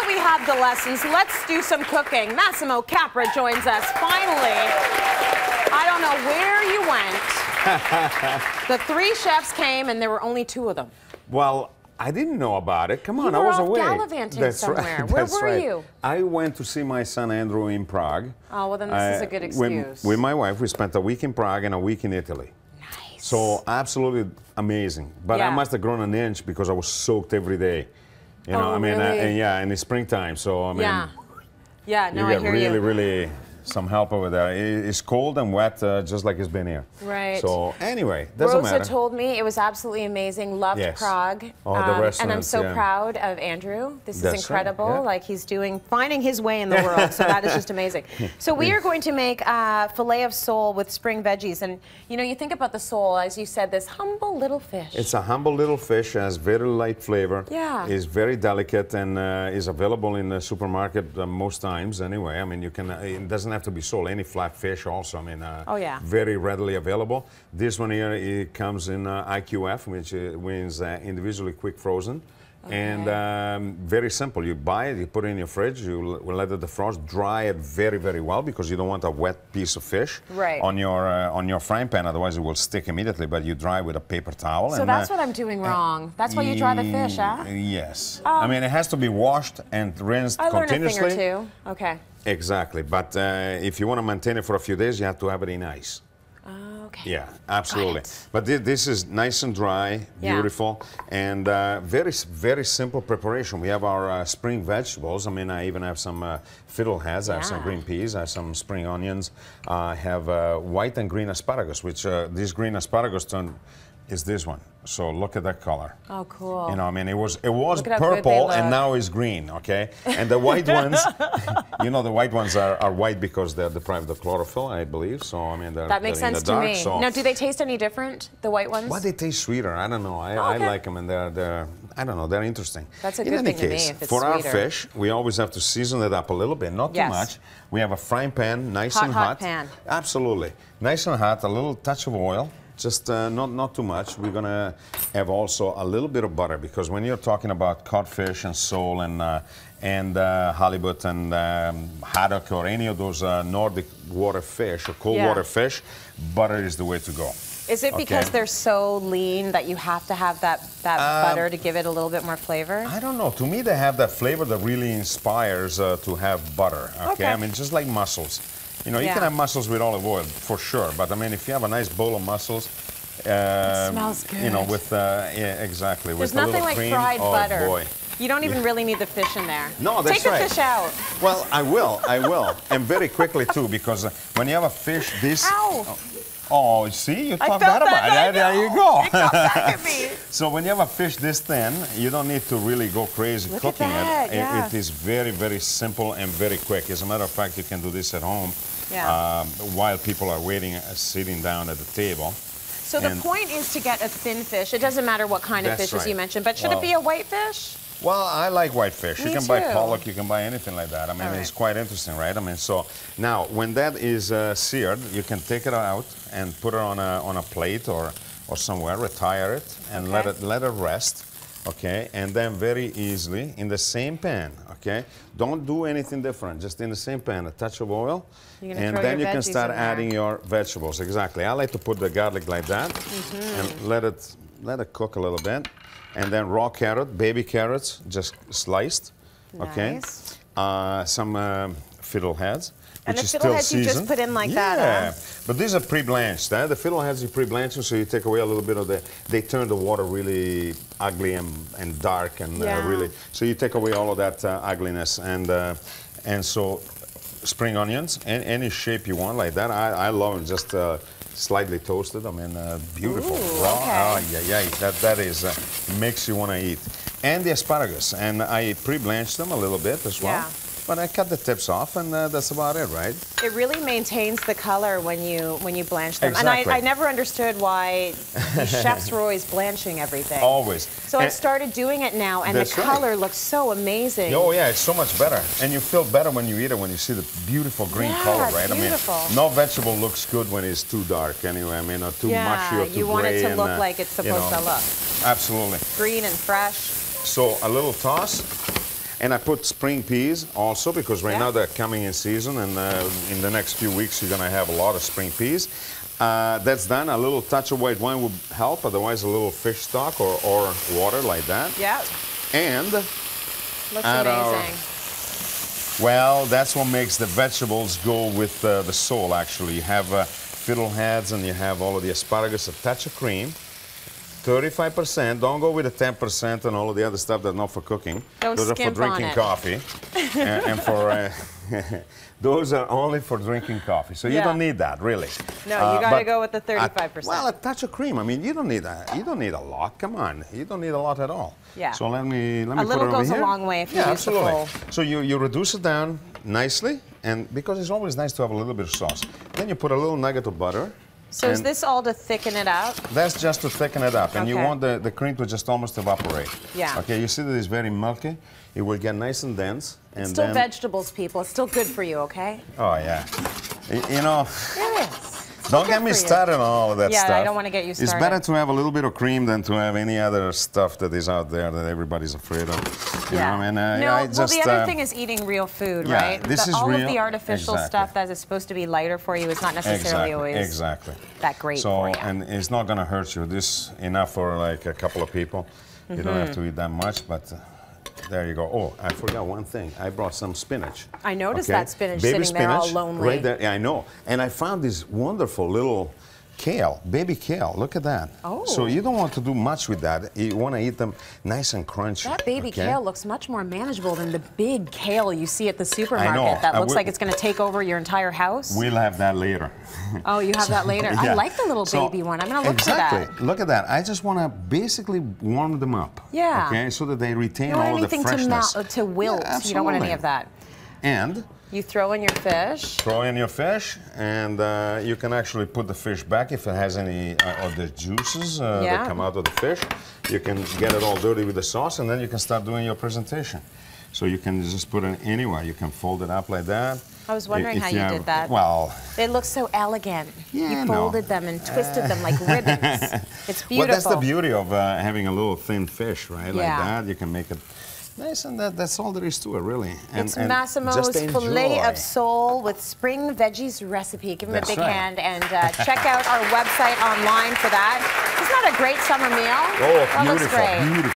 that we have the lessons, let's do some cooking. Massimo Capra joins us finally. I don't know where you went. The 3 chefs came and there were only 2 of them. Well, I didn't know about it. Come on, you I was off away. gallivanting somewhere. Right. Where were you? I went to see my son Andrew in Prague. Oh, well then this is a good excuse. With my wife, we spent a week in Prague and a week in Italy. Nice. So absolutely amazing. But I must have grown an inch because I was soaked every day. You know, I mean, really? yeah, in the springtime. So I mean, no, you I hear get you. really some help over there. It's cold and wet, just like it's been here. Right. So anyway, doesn't Rosa matter. told me it was absolutely amazing. Loved Prague. Oh, the restaurants, and I'm so proud of Andrew. This is incredible. Right, Like he's finding his way in the world. So that is just amazing. So we are going to make fillet of sole with spring veggies. And you know, you think about the sole, as you said, this humble little fish. It's a humble little fish, has very light flavor. Yeah. Is very delicate and is available in the supermarket most times anyway. I mean, you can, it doesn't have to be sole, any flat fish also. I mean, very readily available. This one here, it comes in IQF, which means individually quick frozen. Okay. And very simple. You buy it, you put it in your fridge, you will let it defrost, dry it very, very well because you don't want a wet piece of fish on your frying pan. Otherwise, it will stick immediately. But you dry with a paper towel. So that's what I'm doing wrong. That's why you dry the fish, huh? Yes. I mean, it has to be washed and rinsed continuously. I learned a thing or 2. Okay. Exactly. But if you want to maintain it for a few days, you have to have it in ice. Okay. Yeah, absolutely. But this is nice and dry, beautiful, and very, very simple preparation. We have our spring vegetables. I mean, I even have some fiddleheads. I have some green peas. I have some spring onions. I have white and green asparagus, which this green asparagus is this one. So look at that color. Oh, cool. You know, I mean, it was purple and now it's green, okay? And the white ones, you know, the white ones are white because they're deprived of chlorophyll, I believe. So, I mean, that makes sense to me. So. Now, do they taste any different, the white ones? Well, they taste sweeter. I don't know. I like them, and they're I don't know, they're interesting. That's a good thing to me if it's sweeter. For our fish, we always have to season it up a little bit, not too much. We have a frying pan, nice and hot. Hot pan. Absolutely. Nice and hot, a little touch of oil. Just not too much. We're gonna have also a little bit of butter because when you're talking about codfish and sole and halibut and haddock or any of those Nordic water fish or cold water fish, butter is the way to go. Is it because they're so lean that you have to have that butter to give it a little bit more flavor? I don't know. To me, they have that flavor that really inspires to have butter. Okay, I mean, just like mussels. You know, you can have mussels with olive oil, for sure. But, I mean, if you have a nice bowl of mussels... it smells good. You know, with... exactly. There's with nothing like cream. fried butter. Boy. You don't even really need the fish in there. No, that's right. Take the fish out. Well, I will. And very quickly, too, because when you have a fish this... Ow! Oh, see? You talk bad about it. There you go. It got back at me. So when you have a fish this thin, you don't need to really go crazy cooking it. It is very, very simple and very quick. As a matter of fact, you can do this at home while people are waiting, sitting down at the table. So the point is to get a thin fish. It doesn't matter what kind of fish, as you mentioned, but should it be a white fish? Well, I like white fish. Me you can too. buy pollock, you can buy anything like that. I mean, it's quite interesting, right? I mean, so now when that is seared, you can take it out and put it on a plate or somewhere, retire it, and let it rest. Okay, and then very easily in the same pan. Okay, don't do anything different. Just in the same pan, a touch of oil, and then you can start adding your vegetables. Exactly. I like to put the garlic like that and let it cook a little bit. And then raw carrot, baby carrots, just sliced. Okay. Some fiddleheads, which is still seasoned. You just put in like that. Yeah, but these are pre-blanched. The fiddleheads you pre-blanch, so you take away a little bit of they turn the water really ugly and dark and really. So you take away all of that ugliness and so spring onions, any shape you want like that. I love them just. Slightly toasted. I mean, beautiful. Raw. That is makes you want to eat. And the asparagus, and I pre-blanched them a little bit as well. But I cut the tips off, and that's about it, right? It really maintains the color when you blanch them. Exactly. And I never understood why the chefs were always blanching everything. Always. So I've started doing it now, and the color looks so amazing. Oh yeah, it's so much better. And you feel better when you eat it, when you see the beautiful green color, right? Beautiful. I mean, no vegetable looks good when it's too dark anyway. I mean, or too mushy or too gray. You want it to look like it's supposed to look. Absolutely. Green and fresh. So a little toss. And I put spring peas also because right now they're coming in season, and in the next few weeks you're gonna have a lot of spring peas. That's done. A little touch of white wine would help, otherwise a little fish stock or water like that. Yeah. And looks amazing. Well, that's what makes the vegetables go with the sole, actually. You have fiddleheads and you have all of the asparagus, a touch of cream, 35%. Don't go with the 10% and all of the other stuff that's not for cooking. Those are for drinking coffee. and for those are only for drinking coffee. So you don't need that, really. No, you got to go with the 35%. Well, a touch of cream. I mean, you don't need a lot. Come on, you don't need a lot at all. Yeah. So let me put it over here. A little goes a long way if you use the full. So you reduce it down nicely, and because it's always nice to have a little bit of sauce. Then you put a little nugget of butter. So is this all to thicken it out? That's just to thicken it up, and you want the cream to just almost evaporate. Yeah. Okay, you see that it's very milky. It will get nice and dense. It's still vegetables, people. It's still good for you, okay? Oh, yeah. You know... It is. Don't get me started on all of that stuff. Yeah, I don't want to get you started. It's better to have a little bit of cream than to have any other stuff that is out there that everybody's afraid of. You know, I mean, well, the other thing is eating real food, right? This is all real. Of the artificial stuff that is supposed to be lighter for you is not necessarily always that great for you. And it's not going to hurt you. This enough for like a couple of people. You don't have to eat that much, but... there you go. Oh, I forgot one thing. I brought some spinach. I noticed that spinach sitting there all lonely. Right there. Yeah, I know. And I found this wonderful little kale, baby kale. Look at that. Oh. So you don't want to do much with that. You want to eat them nice and crunchy. That baby kale looks much more manageable than the big kale you see at the supermarket that looks like it's going to take over your entire house. We'll have that later. Oh, you have that later. I like the little baby one. I'm going to look for that. Look at that. I just want to basically warm them up. Yeah. Okay, so that they retain all of the freshness. To wilt. Yeah, you don't want any of that. And you throw in your fish. Throw in your fish, and you can actually put the fish back if it has any of the juices that come out of the fish. You can get it all dirty with the sauce, and then you can start doing your presentation. So you can just put it anywhere. You can fold it up like that. I was wondering how you did that. Well, they look so elegant. You folded them and twisted them like ribbons. It's beautiful. Well, that's the beauty of having a little thin fish, right? Like that. You can make it nice, and that's all there is to it, really. It's Massimo's Fillet of Sole with spring veggies recipe. Give him a big hand, and check out our website online for that. Isn't that a great summer meal? Oh, that beautiful, looks great. Beautiful.